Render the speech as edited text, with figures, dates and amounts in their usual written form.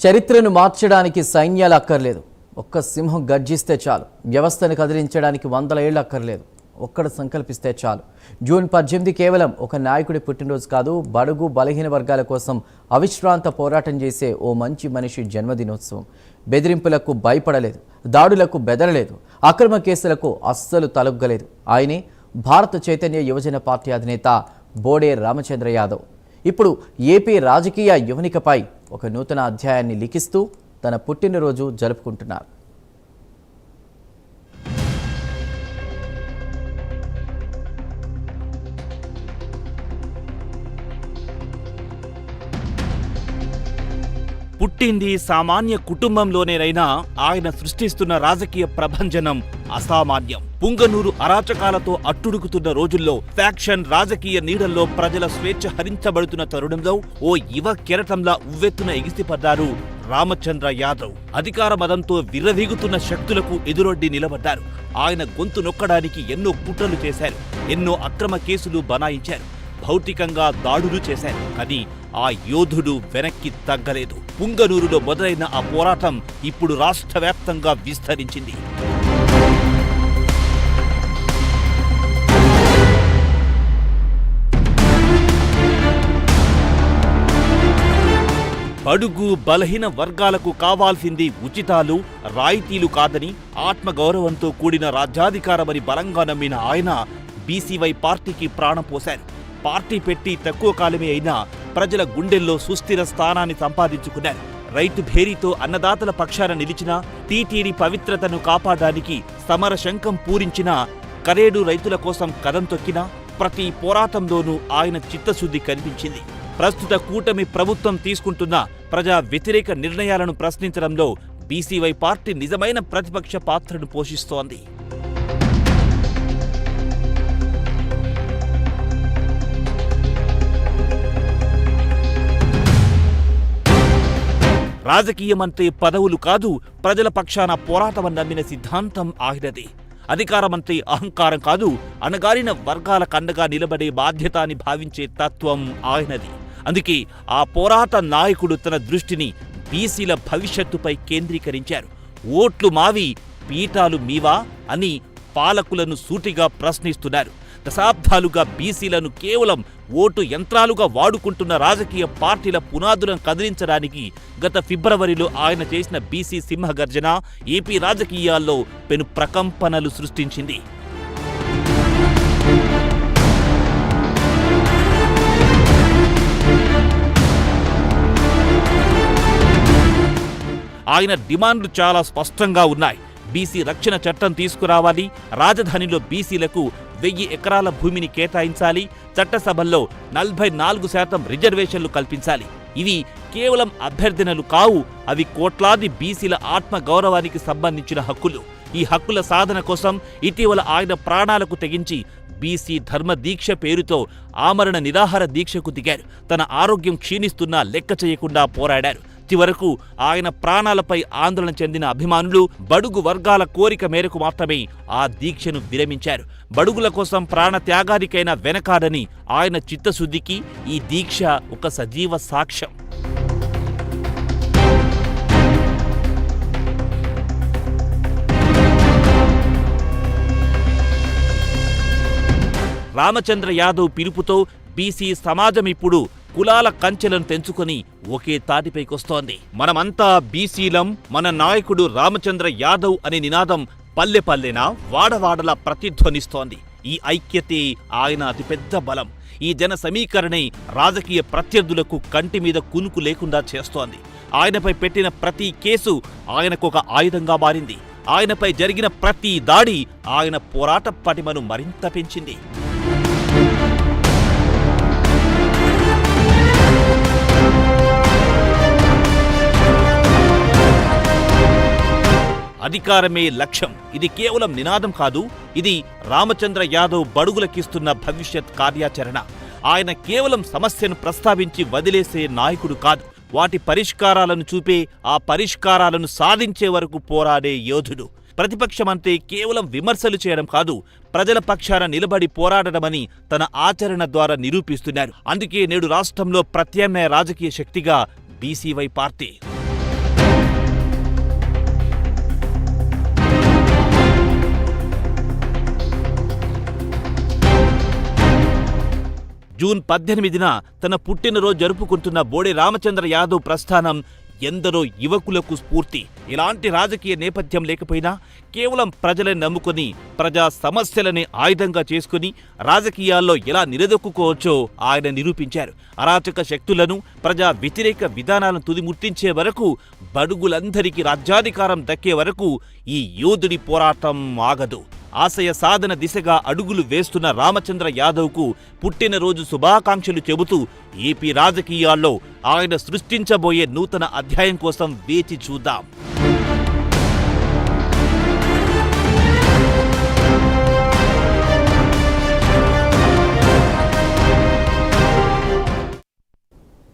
చరిత్రను మార్చడానికి సైన్యాలు అక్కర్లేదు. ఒక్క సింహం గర్జిస్తే చాలు. వ్యవస్థను కదిలించడానికి 100 ఏళ్ళు అక్కర్లేదు. ఒక్కడు సంకల్పిస్తే చాలు. జూన్ 18 కేవలం ఒక నాయకుడి పుట్టినరోజు కాదు, బడుగు బలహీన వర్గాల కోసం అవిశ్రాంత పోరాటం చేసే ఓ మంచి మనిషి జన్మదినోత్సవం. బెదిరింపులకు భయపడలేదు, దాడులకు బెదరలేదు, అక్రమ కేసులకు అస్సలు తలొగ్గలేదు. ఆయనే భారత చైతన్య యువజన పార్టీ అధినేత బోడే రామచంద్ర యాదవ్. ఇప్పుడు ఏపీ రాజకీయ యువనికపై ఒక నూతన అధ్యాయాన్ని లిఖిస్తూ తన పుట్టినరోజు జరుపుకుంటున్నారు. పుట్టింది సామాన్య కుటుంబంలోనేనైనా ఆయన సృష్టిస్తున్న రాజకీయ ప్రభంజనం అసామాన్యం. పుంగనూరు అరాచకాలతో అట్టుడుకుతున్న రోజుల్లో, ఫ్యాక్షన్ రాజకీయ నీడల్లో ప్రజల స్వేచ్ఛ హరించబడుతున్న తరుణంలో ఓ యువ కెరటంలా ఉవ్వెత్తున ఎగిసిపడ్డారు రామచంద్ర యాదవ్. అధికార మదంతో విర్రవీగుతున్న శక్తులకు ఎదురొడ్డి నిలబడ్డారు. ఆయన గొంతు నొక్కడానికి ఎన్నో కుట్రలు చేశారు, ఎన్నో అక్రమ కేసులు బనాయించారు, భౌతికంగా దాడులు చేశారు. కానీ ఆ యోధుడు వెనక్కి తగ్గలేదు. పుంగనూరులో మొదలైన ఆ పోరాటం ఇప్పుడు రాష్ట్ర వ్యాప్తంగా విస్తరించింది. బడుగు బలహీన వర్గాలకు కావాల్సింది ఉచితాలు, రాయితీలు కాదని, ఆత్మగౌరవంతో కూడిన రాజ్యాధికారమని బలంగా నమ్మిన ఆయన బీసీవై పార్టీకి ప్రాణం పోశారు. పార్టీ పెట్టి తక్కువ కాలమే అయినా ప్రజల గుండెల్లో సుస్థిర స్థానాన్ని సంపాదించుకున్నారు. రైతు భేరీతో అన్నదాతల పక్షాన నిలిచిన, టీటీడీ పవిత్రతను కాపాడడానికి సమర శంఖం పూరించిన, కరేడు రైతుల కోసం కదం తొక్కిన ప్రతి పోరాటంలోనూ ఆయన చిత్తశుద్ధి కనిపించింది. ప్రస్తుత కూటమి ప్రభుత్వం తీసుకుంటున్న ప్రజా వ్యతిరేక నిర్ణయాలను ప్రశ్నించడంలో బీసీవై పార్టీ నిజమైన ప్రతిపక్ష పాత్రను పోషిస్తోంది. రాజకీయమంటే పదవులు కాదు, ప్రజల పక్షాన పోరాటమని నమ్మిన సిద్ధాంతం ఆయనది. అధికారమంటే అహంకారం కాదు, అణగారిన వర్గాల కండగా నిలబడే బాధ్యత అని భావించే తత్వం ఆయనది. అందుకే ఆ పోరాట నాయకుడు తన దృష్టిని బీసీల భవిష్యత్తుపై కేంద్రీకరించారు. ఓట్లు మావి, పీఠాలు మీవా అని పాలకులను సూటిగా ప్రశ్నిస్తున్నారు. దశాబ్దాలుగా బీసీలను కేవలం ఓటు యంత్రాలుగా వాడుకుంటున్న రాజకీయ పార్టీల పునాదులను కదిలించడానికి గత ఫిబ్రవరిలో ఆయన చేసిన బీసీ సింహగర్జన ఏపీ రాజకీయాల్లో పెను ప్రకంపనలు సృష్టించింది. ఆయన డిమాండ్లు చాలా స్పష్టంగా ఉన్నాయి. బీసీ రక్షణ చట్టం తీసుకురావాలి, రాజధానిలో బీసీలకు 1000 ఎకరాల భూమిని కేటాయించాలి, చట్టసభల్లో 44% రిజర్వేషన్లు కల్పించాలి. ఇవి కేవలం అభ్యర్థనలు కావు, అవి కోట్లాది బీసీల ఆత్మ గౌరవానికి సంబంధించిన హక్కులు. ఈ హక్కుల సాధన కోసం ఇటీవల ఆయన ప్రాణాలకు తెగించి బీసీ ధర్మ దీక్ష పేరుతో ఆమరణ నిరాహార దీక్షకు దిగారు. తన ఆరోగ్యం క్షీణిస్తున్నా లెక్క చేయకుండా పోరాడారు. చివరకు ఆయన ప్రాణాలపై ఆందోళన చెందిన అభిమానులు బడుగు వర్గాల కోరిక మేరకు మాత్రమే ఆ దీక్షను విరమించారు. బడుగుల కోసం ప్రాణ త్యాగానికైనా వెనకాడని ఆయన చిత్తశుద్ధికి ఈ దీక్ష ఒక సజీవ సాక్ష్యం. రామచంద్ర యాదవ్ పిలుపుతో బీసీ సమాజం ఇప్పుడు కులాల కంచెలను తెంచుకొని ఒకే తాటిపైకొస్తోంది. మనమంతా బీసీలం, మన నాయకుడు రామచంద్ర యాదవ్ అనే నినాదం పల్లె పల్లెనా, వాడవాడలా ప్రతిధ్వనిస్తోంది. ఈ ఐక్యతే ఆయన అతిపెద్ద బలం. ఈ జన సమీకరణే రాజకీయ ప్రత్యర్థులకు కంటి మీద కునుకు లేకుండా చేస్తోంది. ఆయనపై పెట్టిన ప్రతి కేసు ఆయనకొక ఆయుధంగా మారింది. ఆయనపై జరిగిన ప్రతి దాడి ఆయన పోరాట పటిమను మరింత పెంచింది. అధికారమే లక్ష్యం. ఇది కేవలం నినాదం కాదు, ఇది రామచంద్ర యాదవ్ బడుగులకిస్తున్న భవిష్యత్ కార్యాచరణ. ఆయన కేవలం సమస్యను ప్రస్తావించి వదిలేసే నాయకుడు కాదు, వాటి పరిష్కారాలను చూపే, ఆ పరిష్కారాలను సాధించే వరకు పోరాడే యోధుడు. ప్రతిపక్షమంటే కేవలం విమర్శలు చేయడం కాదు, ప్రజల పక్షాన నిలబడి పోరాడడమని తన ఆచరణ ద్వారా నిరూపిస్తున్నారు. అందుకే నేడు రాష్ట్రంలో ప్రత్యామ్నాయ రాజకీయ శక్తిగా బీసీవై పార్టీ. జూన్ 18న తన పుట్టినరోజు జరుపుకుంటున్న బోడే రామచంద్ర యాదవ్ ప్రస్థానం ఎందరో యువకులకు స్ఫూర్తి. ఇలాంటి రాజకీయ నేపథ్యం లేకపోయినా కేవలం ప్రజలను నమ్ముకొని ప్రజా సమస్యలని ఆయుధంగా చేసుకుని రాజకీయాల్లో ఎలా నిలదొక్కుకోవచ్చో ఆయన నిరూపించారు. అరాచక శక్తులను, ప్రజా వ్యతిరేక విధానాలను తుదిముట్టించే వరకు, బడుగులందరికీ రాజ్యాధికారం దక్కే వరకు ఈ యోధుడి పోరాటం ఆగదు. ఆశయ సాధన దిశగా అడుగులు వేస్తున్న రామచంద్ర యాదవ్కు పుట్టినరోజు శుభాకాంక్షలు చెబుతూ ఏపీ రాజకీయాల్లో ఆయన సృష్టించబోయే నూతన అధ్యాయం కోసం వేచి చూద్దాం.